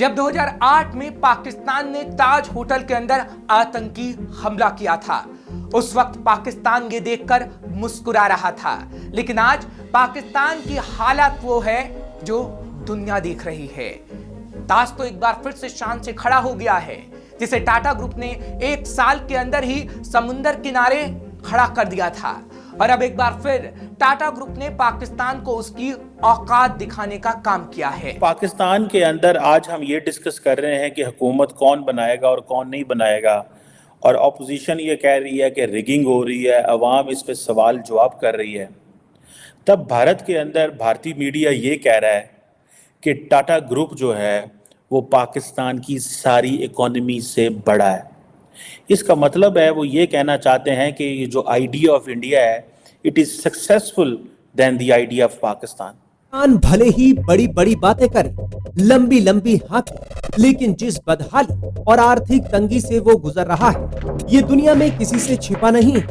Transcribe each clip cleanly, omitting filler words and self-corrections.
जब 2008 में पाकिस्तान ने ताज होटल के अंदर आतंकी हमला किया था, उस वक्त पाकिस्तान ये देखकर मुस्कुरा रहा था। लेकिन आज पाकिस्तान की हालत वो है जो दुनिया देख रही है। ताज तो एक बार फिर से शान से खड़ा हो गया है, जिसे टाटा ग्रुप ने 1 साल के अंदर ही समुंदर किनारे खड़ा कर दिया था। और अब एक बार फिर टाटा ग्रुप ने पाकिस्तान को उसकी औकात दिखाने का काम किया है। पाकिस्तान के अंदर आज हम ये डिस्कस कर रहे हैं कि हुकूमत कौन बनाएगा और कौन नहीं बनाएगा, और अपोजिशन ये कह रही है कि रिगिंग हो रही है, अवाम इस पे सवाल जवाब कर रही है। तब भारत के अंदर भारतीय मीडिया ये कह रहा है कि टाटा ग्रुप जो है वो पाकिस्तान की सारी इकोनॉमी से बड़ा है। इसका मतलब है वो ये कहना चाहते हैं कि ये जो आइडिया ऑफ इंडिया है, it is successful then the idea of Pakistan. भले ही बड़ी बड़ी बातें करे, लंबी लंबी हाथी, लेकिन जिस बदहाली और आर्थिक तंगी से वो गुजर रहा है, ये दुनिया में किसी से छिपा नहीं है।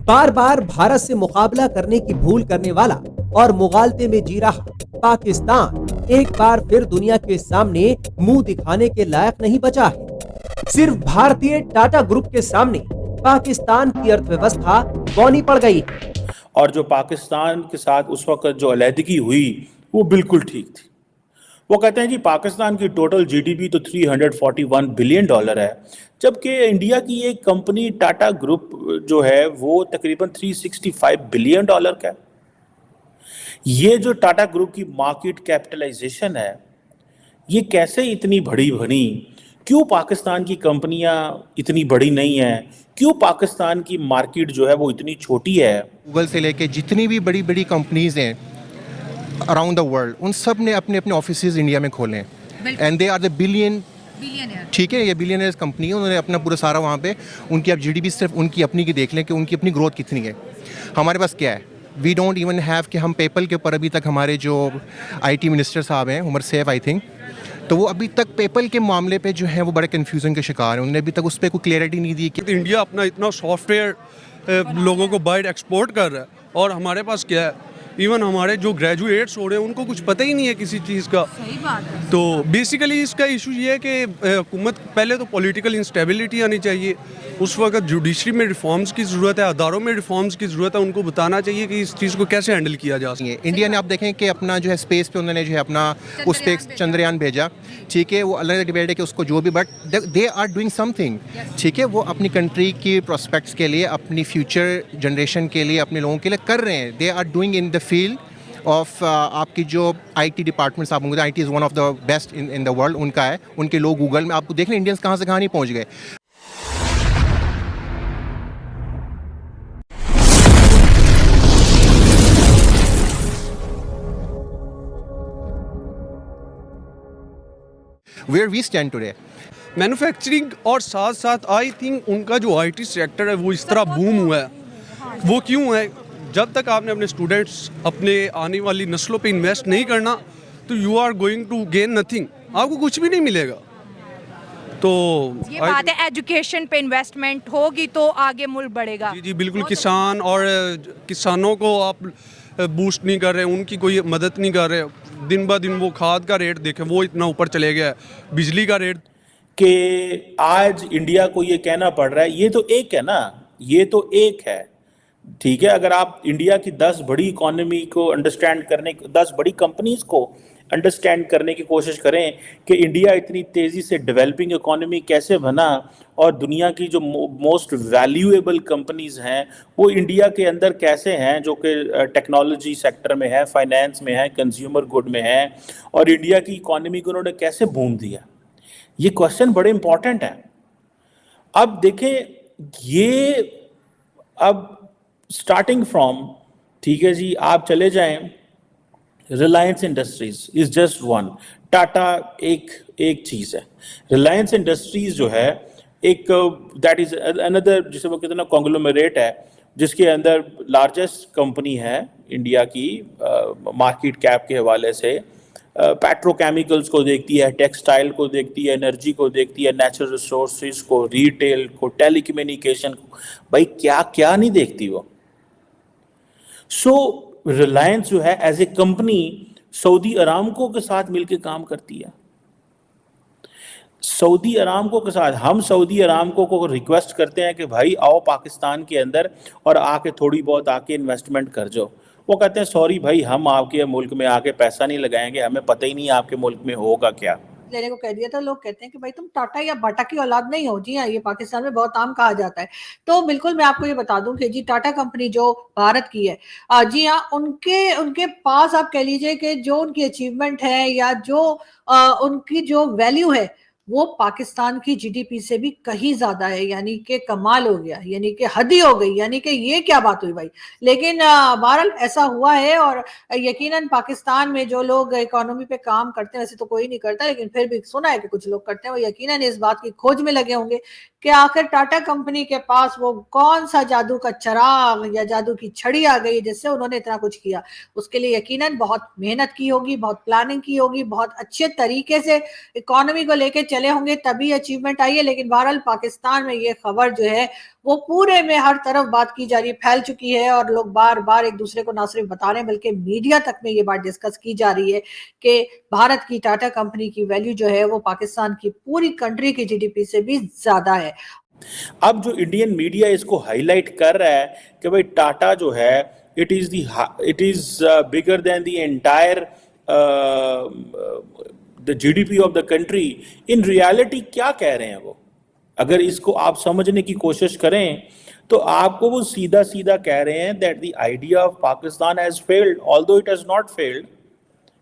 बार बार भारत से मुकाबला करने की भूल करने वाला और मुगालते में जी रहा पाकिस्तान एक बार फिर दुनिया के सामने मुंह दिखाने के लायक नहीं बचा है। सिर्फ भारतीय टाटा ग्रुप के सामने पाकिस्तान की अर्थव्यवस्था बौनी पड़ गई। और जो पाकिस्तान के साथ उस वक्त जो अलहदगी हुई वो बिल्कुल ठीक थी। वो कहते हैं जी पाकिस्तान की टोटल जीडीपी तो $341 बिलियन है, जबकि इंडिया की एक कंपनी टाटा ग्रुप जो है वो तकरीबन $365 बिलियन का है। ये जो टाटा ग्रुप की मार्केट कैपिटलाइजेशन है, ये कैसे इतनी बड़ी बनी? क्यों पाकिस्तान की कंपनियां इतनी बड़ी नहीं हैं? क्यों पाकिस्तान की मार्केट जो है वो इतनी छोटी है? गूगल से लेके जितनी भी बड़ी बड़ी कंपनीज हैं अराउंड द वर्ल्ड, उन सब ने अपने अपने ऑफिसेज इंडिया में खोले हैं, and they are the billionaire. ठीक है, ये बिलियनियर्स कंपनी है, उन्होंने अपना पूरा सारा वहाँ पे उनकी अब जीडीपी सिर्फ उनकी अपनी की देख लें कि उनकी अपनी ग्रोथ कितनी है। हमारे पास क्या है? वी डोंट इवन हैव कि हम पेपल के ऊपर अभी तक हमारे जो आईटी मिनिस्टर साहब हैं, उमर सैफ आई थिंक, तो वो अभी तक पेपल के मामले पे जो है वो बड़े कन्फ्यूजन के शिकार हैं। उन्होंने अभी तक उस पर कोई क्लियरिटी नहीं दी कि इंडिया अपना इतना सॉफ्टवेयर लोगों को बाहर एक्सपोर्ट कर रहा है, और हमारे पास क्या है, इवन हमारे जो ग्रेजुएट्स हो रहे हैं उनको कुछ पता ही नहीं है किसी चीज़ का। सही बात है। तो बेसिकली इसका इशू ये है कि हुकूमत पहले तो पॉलिटिकल इंस्टेबिलिटी आनी चाहिए। उस वक्त जुडिशरी में रिफॉर्म्स की ज़रूरत है, अदारों में रिफॉर्म्स की ज़रूरत है। उनको बताना चाहिए कि इस चीज़ को कैसे हैंडल किया जा सकता है। इंडिया ने आप देखें कि अपना जो है स्पेस पे उन्होंने जो है अपना उस पर चंद्रयान भेजा, ठीक है, वो अलग डिबेट है कि उसको जो भी, but they are doing something, ठीक है, वो अपनी कंट्री की प्रोस्पेक्ट्स के लिए, अपनी फ्यूचर जनरेशन के लिए, अपने लोगों के लिए कर रहे हैं। They are doing in the field of आपकी जो आईटी डिपार्टमेंट्स आप होंगे, IT is one of the best in the world, उनका है। उनके लोग गूगल में आपको देख लें इंडियंस कहाँ से कहाँ नहीं पहुँच गए। Where we stand today, manufacturing और साथ साथ आई थिंक उनका जो आईटी सेक्टर है वो इस तरह बूम हुआ है। वो क्यों है? जब तक आपने अपने स्टूडेंट्स, अपने आने वाली नस्लों पे इन्वेस्ट नहीं करना, तो you are going to gain nothing, आपको कुछ भी नहीं मिलेगा। तो ये बात है, एजुकेशन पे इन्वेस्टमेंट होगी तो आगे मुल्क बढ़ेगा। जी जी बिल्कुल। किसान और किसानों को आप बूस्ट नहीं कर रहे, उनकी कोई मदद नहीं कर रहे। दिन ब दिन वो खाद का रेट देखें, वो इतना ऊपर चले गया है, बिजली का रेट। कि आज इंडिया को ये कहना पड़ रहा है, ये तो एक है ना, ये तो एक है, ठीक है। अगर आप इंडिया की 10 बड़ी इकोनॉमी को अंडरस्टैंड करने, 10 बड़ी कंपनीज को अंडरस्टैंड करने की कोशिश करें कि इंडिया इतनी तेज़ी से डेवलपिंग इकोनॉमी कैसे बना, और दुनिया की जो मोस्ट वैल्यूएबल कंपनीज हैं वो इंडिया के अंदर कैसे हैं, जो कि टेक्नोलॉजी सेक्टर में है, फाइनेंस में है, कंज्यूमर गुड में है, और इंडिया की इकोनॉमी को उन्होंने कैसे बूम दिया, ये क्वेश्चन बड़े इंपॉर्टेंट है। अब देखें, ये अब स्टार्टिंग फ्रॉम, ठीक है जी, आप चले जाएं, Reliance industries is just one, Tata एक चीज़ है। रिलायंस इंडस्ट्रीज जो है एक दैट इज अनदर, जिसे वो कहते हैं ना, कॉन्ग्लोमरेट है, जिसके अंदर लार्जेस्ट कंपनी है इंडिया की मार्केट कैप के हवाले से। पेट्रोकेमिकल्स को देखती है, टेक्सटाइल को देखती है, एनर्जी को देखती है, नेचुरल रिसोर्सेज को, रिटेल को, टेलीकम्युनिकेशन को, भाई क्या क्या नहीं देखती वो। सो रिलायंस जो है as a company Saudi Aramco के साथ मिलकर काम करती है। सऊदी अरामको के साथ हम सऊदी अरामको को रिक्वेस्ट करते हैं कि भाई आओ पाकिस्तान के अंदर और आके थोड़ी बहुत आके इन्वेस्टमेंट कर जाओ। वो कहते हैं सॉरी भाई, हम आपके मुल्क में आके पैसा नहीं लगाएंगे, हमें पता ही नहीं आपके मुल्क में होगा क्या। लेने को कह दिया था। लोग कहते हैं कि भाई तुम टाटा या बाटा की औलाद नहीं हो। जी हाँ, ये पाकिस्तान में बहुत आम कहा जाता है। तो बिल्कुल मैं आपको ये बता दूं कि जी टाटा कंपनी जो भारत की है, जी हाँ, उनके उनके पास आप कह लीजिए कि जो उनकी अचीवमेंट है या जो उनकी जो वैल्यू है वो पाकिस्तान की जीडीपी से भी कहीं ज्यादा है। यानी कि कमाल हो गया, यानी कि हद ही हो गई, यानी कि ये क्या बात हुई भाई। लेकिन बहरहाल ऐसा हुआ है और यकीनन पाकिस्तान में जो लोग इकोनॉमी पे काम करते हैं, वैसे तो कोई नहीं करता लेकिन फिर भी सुना है कि कुछ लोग करते हैं, वो यकीनन इस बात की खोज में लगे होंगे कि आखिर टाटा कंपनी के पास वो कौन सा जादू का चिराग या जादू की छड़ी आ गई जिससे उन्होंने इतना कुछ किया। उसके लिए यकीनन बहुत मेहनत की होगी, बहुत प्लानिंग की होगी, बहुत अच्छे तरीके से इकोनॉमी को लेके चले होंगे, तभी अचीवमेंट आई है। लेकिन बहरहाल पाकिस्तान में ये खबर जो है वो पूरे में हर तरफ बात की जा रही है, फैल चुकी है और लोग बार बार एक दूसरे को ना सिर्फ बता रहे हैं बल्कि मीडिया तक में ये बात डिस्कस की जा रही है कि भारत की टाटा कंपनी की वैल्यू जो है वो पाकिस्तान की पूरी कंट्री की जीडीपी से भी ज्यादा है। अब जो इंडियन मीडिया इसको हाईलाइट कर रहा है कि भाई टाटा जो है it is bigger than the entire the GDP of the country. In reality क्या कह रहे हैं वो? अगर इसको आप समझने की कोशिश करें तो आपको वो सीधा सीधा कह रहे हैं that the idea of Pakistan has failed although it has not failed.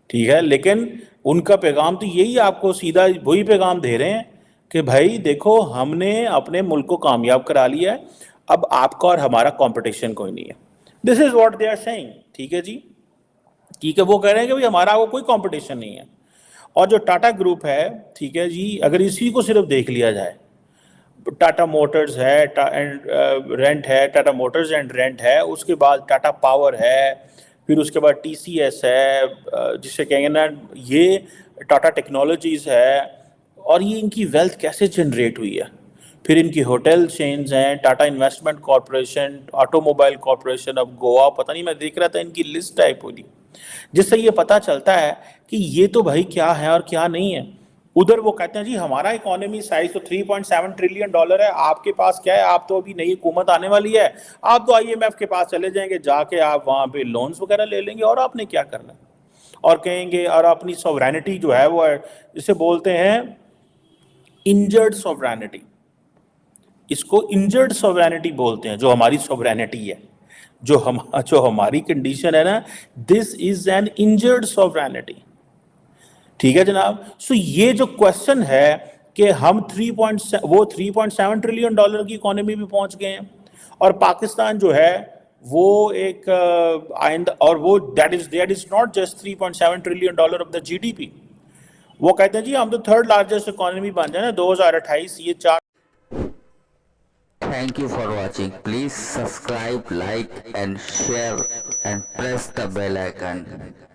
ठीक है, लेकिन उनका पैगाम तो यही, आपको सीधा वही पैगाम दे रहे हैं कि भाई देखो हमने अपने मुल्क को कामयाब करा लिया है, अब आपका और हमारा कंपटीशन कोई नहीं है। This is what they are saying. ठीक है जी, ठीक है, वो कह रहे हैं कि भाई हमारा वो कोई कंपटीशन नहीं है। और जो टाटा ग्रुप है, ठीक है जी, अगर इसी को सिर्फ देख लिया जाए, टाटा मोटर्स है एंड रेंट है, टाटा मोटर्स एंड रेंट है, उसके बाद टाटा पावर है, फिर उसके बाद टीसीएस है, जिसे कहेंगे ना ये टाटा टेक्नोलॉजीज है, और ये इनकी वेल्थ कैसे जनरेट हुई है। फिर इनकी होटल चेन्स हैं, Tata investment corporation, automobile corporation of Goa, पता नहीं, मैं देख रहा था इनकी लिस्ट है पूरी, जिससे ये पता चलता है कि ये तो भाई क्या है और क्या नहीं है। उधर वो कहते हैं जी हमारा इकोनॉमी साइज तो 3.7 ट्रिलियन डॉलर है, आपके पास क्या है, आप तो अभी नई हुकूमत आने वाली है, आप तो आईएमएफ के पास चले जाएंगे, जाके आप वहाँ पे लोन्स वगैरह ले लेंगे और आपने क्या करना है, और कहेंगे और अपनी सॉवरेनिटी जो है वो जिसे बोलते हैं इंजर्ड सॉवरेनिटी, इसको इंजर्ड सॉवरेनिटी बोलते हैं, जो हमारी सॉवरेनिटी है, जो हमारी कंडीशन है ना, this is an injured sovereignty. ठीक है जनाब। सो ये जो क्वेश्चन है कि हम 3.7 ट्रिलियन डॉलर की इकोनॉमी में पहुंच गए हैं और पाकिस्तान जो है वो एक और वो that is not just 3.7 trillion dollar of the GDP. वो कहते हैं जी हम तो थर्ड लार्जेस्ट इकोनॉमी बन जाए ना 2028 ये 4। Thank you for watching. Please subscribe, like and share and press the bell icon.